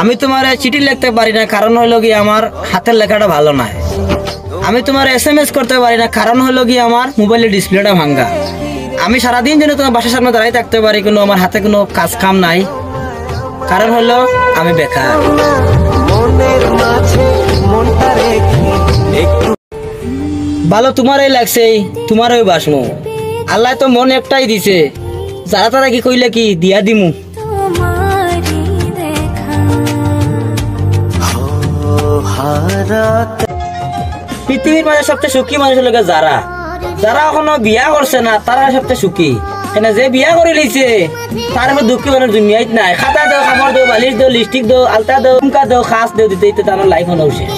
আমি তোমার চিঠি লিখতে পারি না, কারণ হলো কি আমার হাতের লেখাটা ভালো নয়। আমি তোমার SMS করতে পারি না, কারণ হলো কি আমার মোবাইলের ডিসপ্লেটা ভাঙ্গা। আমি সারাদিন যেন তোমার বাসার সামনে দাঁড়াই থাকতে পারি, কিন্তু আমার হাতে কোনো কাজ কাম নাই, কারণ হলো আমি বেকার। ভালো তোমারই লাগছে, তোমারই বাসমু। আল্লাহ তো মন একটাই দিছে, যারা তারা কি কইলে কি দিয়া দিমু। পৃথিবীর মাঝে সবচেয়ে সুখী মানুষ হলো যারা যারা এখনো বিয়া করছে না, তারা সবচেয়ে সুখী। কেন যে বিয়া করে লিছে তার মধ্যে দুঃখী মানুষ দুনিয়ায় নাই। খাতা দাও, খাবার দাও, বালিশ দাও, লিপস্টিক দাও, আলতা দাও, ফুমকা দাও, খাস দাও, দিতে দিতে আমার লাইফ হলো শেষ।